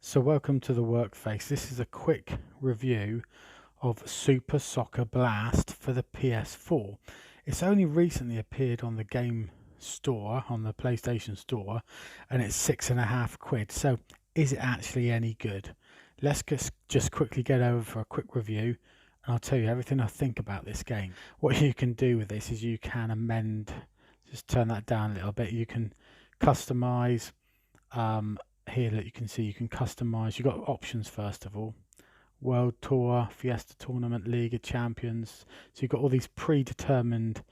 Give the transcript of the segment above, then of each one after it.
So welcome to the workface. This is a quick review of Super Soccer Blast for the PS4. It's only recently appeared on the game store, on the PlayStation store, and it's £6.50. So is it actually any good? Let's just quickly get over for a quick review, and I'll tell you everything I think about this game. What you can do with this is you can amend, just turn that down a little bit. You can customize. Here that you can see, you can customize. You've got options first of all: World Tour, Fiesta Tournament, League of Champions. So you've got all these predetermined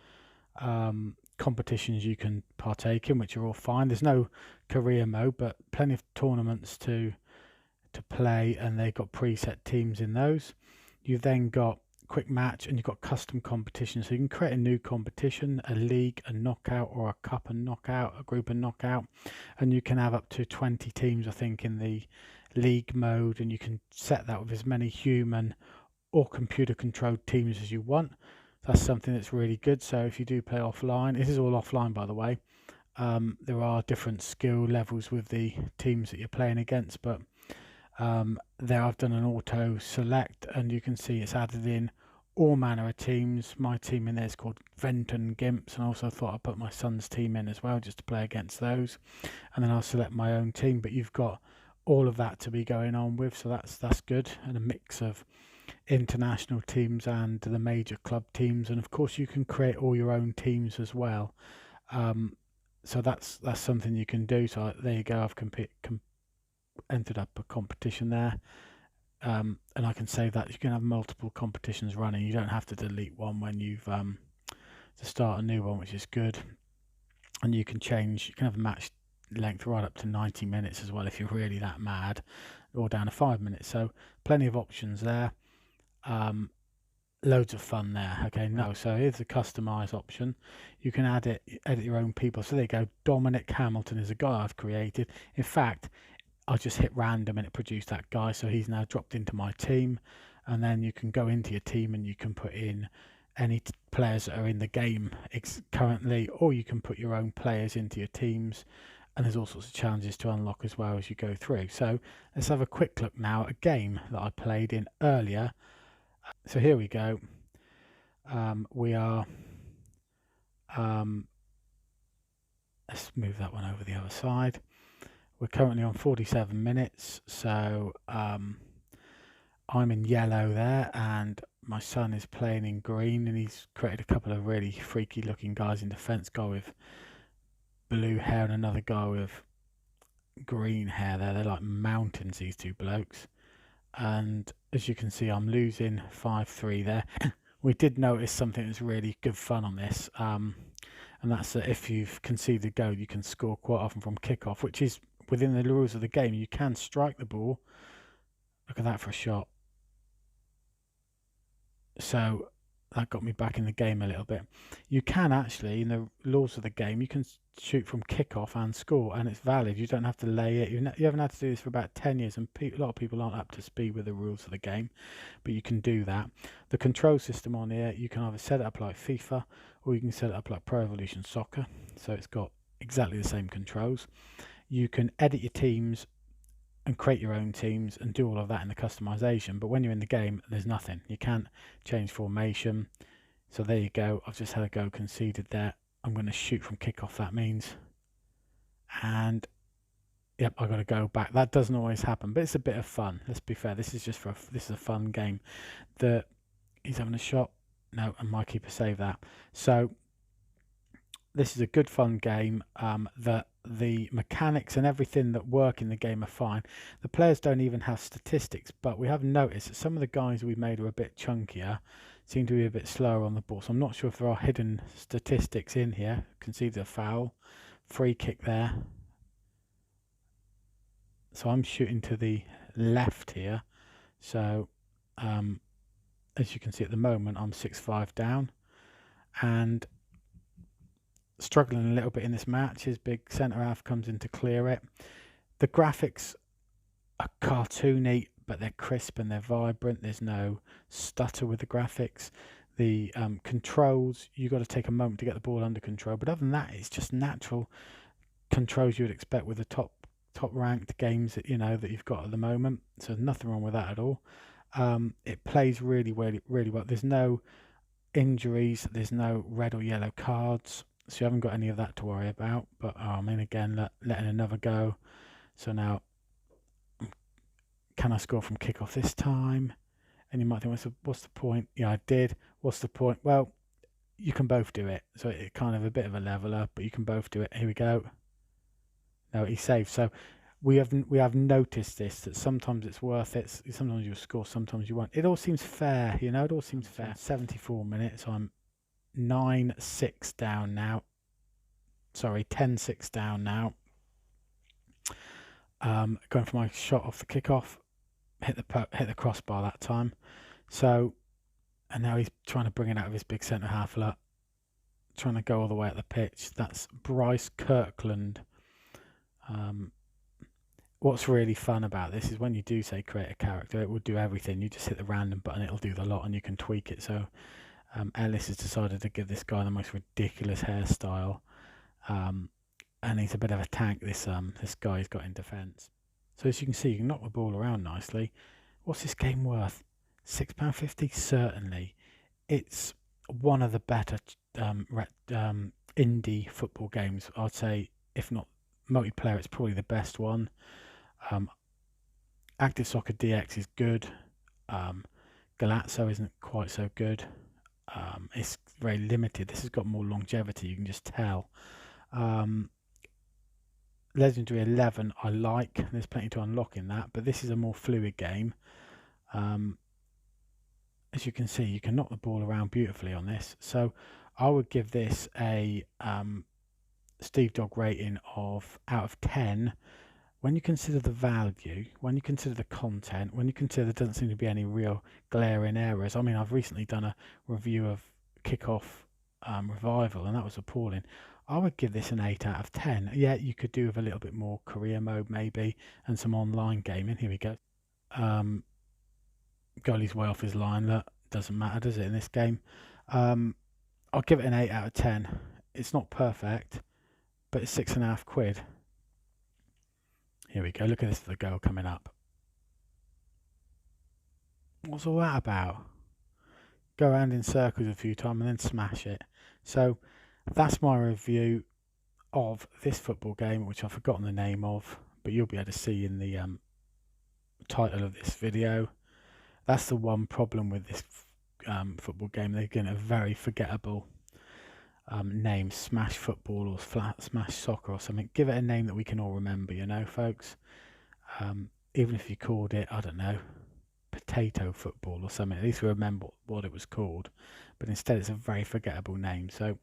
competitions you can partake in, which are all fine. There's no career mode, but plenty of tournaments to play, and they've got preset teams in those. You've then got quick match, and you've got custom competition, so you can create a new competition, a league, a knockout, or a cup and knockout, a group and knockout, and you can have up to 20 teams I think in the league mode, and you can set that with as many human or computer controlled teams as you want. That's something that's really good. So if you do play offline, this is all offline by the way, there are different skill levels with the teams that you're playing against, but there I've done an auto select, and you can see it's added in all manner of teams. My team in there is called Venton Gimps, and I also thought I'd put my son's team in as well just to play against those, and then I'll select my own team. But you've got all of that to be going on with, so that's good, and a mix of international teams and the major club teams, and of course you can create all your own teams as well. So that's something you can do. So there you go, I've entered up a competition there, and I can say that you can have multiple competitions running. You don't have to delete one when you've to start a new one, which is good. And you can change, you can have a match length right up to 90 minutes as well if you're really that mad, or down to 5 minutes. So plenty of options there, loads of fun there. Okay, no, so here's the customize option. You can edit your own people. So there you go, Dominic Hamilton is a guy I've created. In fact, I just hit random and it produced that guy, so he's now dropped into my team. And then you can go into your team and you can put in any players that are in the game currently, or you can put your own players into your teams, and there's all sorts of challenges to unlock as well as you go through. So let's have a quick look now at a game that I played in earlier. So here we go. We are let's move that one over the other side. We're currently on 47 minutes, so I'm in yellow there, and my son is playing in green, and he's created a couple of really freaky looking guys in defence, guy with blue hair and another guy with green hair there. They're like mountains, these two blokes. And as you can see, I'm losing 5-3 there. We did notice something that's really good fun on this, and that's that if you've conceded a goal, you can score quite often from kickoff, which is within the rules of the game. You can strike the ball. Look at that for a shot. So that got me back in the game a little bit. You can actually, in the laws of the game, you can shoot from kickoff and score, and it's valid. You don't have to lay it. You haven't had to do this for about 10 years, and a lot of people aren't up to speed with the rules of the game, but you can do that. The control system on here, you can either set it up like FIFA, or you can set it up like Pro Evolution Soccer, so it's got exactly the same controls. You can edit your teams and create your own teams and do all of that in the customization, but when you're in the game, there's nothing. You can't change formation. So there you go. I've just had a go conceded there. I'm going to shoot from kickoff, that means, and yep, I've got to go back. That doesn't always happen, but it's a bit of fun. Let's be fair, this is just this is a fun game. He's having a shot. No, and my keeper saved that. So this is a good fun game. That the mechanics and everything that work in the game are fine. The players don't even have statistics, but we have noticed that some of the guys we made are a bit chunkier, seem to be a bit slower on the ball. So I'm not sure if there are hidden statistics in here. Conceded a foul, free kick there. So I'm shooting to the left here. So as you can see at the moment, I'm 6-5 down and struggling a little bit in this match. His big centre half comes in to clear it. The graphics cartoony, but they're crisp and they're vibrant. There's no stutter with the graphics. The controls, you got to take a moment to get the ball under control, but other than that, it's just natural controls you would expect with the top ranked games that that you've got at the moment. So nothing wrong with that at all. It plays really well. There's no injuries, there's no red or yellow cards, so you haven't got any of that to worry about. But I mean, again, letting another go. So now, can I score from kickoff this time? And you might think, what's the point? Yeah, I did. What's the point? Well, you can both do it. So it's kind of a bit of a leveler, but you can both do it. Here we go. No, he saved. So we have noticed this, that sometimes it's worth it. Sometimes you'll score, sometimes you won't. It all seems fair, It all seems fair. 74 minutes. I'm 9-6 down now. Sorry, 10-6 down now. Going for my shot off the kickoff. Hit the crossbar that time. So, and now he's trying to bring it out of his big centre half lot. Trying to go all the way at the pitch. That's Bryce Kirkland. What's really fun about this is when you do say create a character, it will do everything. You just hit the random button, it'll do the lot, and you can tweak it. So Ellis has decided to give this guy the most ridiculous hairstyle, and he's a bit of a tank. This guy's got in defence. So as you can see, you can knock the ball around nicely. What's this game worth? £6.50? Certainly. It's one of the better indie football games. I'd say, if not multiplayer, it's probably the best one. Active Soccer DX is good. Galazzo isn't quite so good. It's very limited. This has got more longevity, you can just tell. Legendary 11 I like. There's plenty to unlock in that, but this is a more fluid game. As you can see, you can knock the ball around beautifully on this. So I would give this a Steve Dog rating of out of 10. When you consider the value, when you consider the content, when you consider there doesn't seem to be any real glaring errors. I mean, I've recently done a review of Kickoff Revival, and that was appalling. I would give this an 8 out of 10. Yeah, you could do with a little bit more career mode maybe, and some online gaming. Here we go. Goalie's way off his line. That doesn't matter, does it, in this game? I'll give it an 8 out of 10. It's not perfect, but it's £6.50. Here we go. Look at this for the goal coming up. What's all that about? Go around in circles a few times and then smash it. So that's my review of this football game, which I've forgotten the name of, but you'll be able to see in the title of this video. That's the one problem with this football game. They're getting a very forgettable name, Smash Football or Smash Soccer or something. Give it a name that we can all remember, folks. Even if you called it, I don't know, Potato Football or something, at least we remember what it was called. But instead it's a very forgettable name. So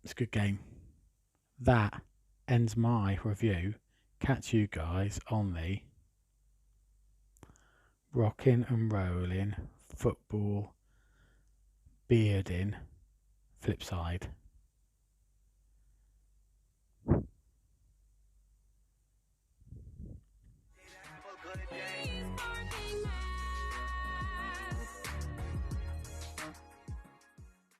it's a good game. That ends my review. Catch you guys on the rocking and rolling football bearding flip side.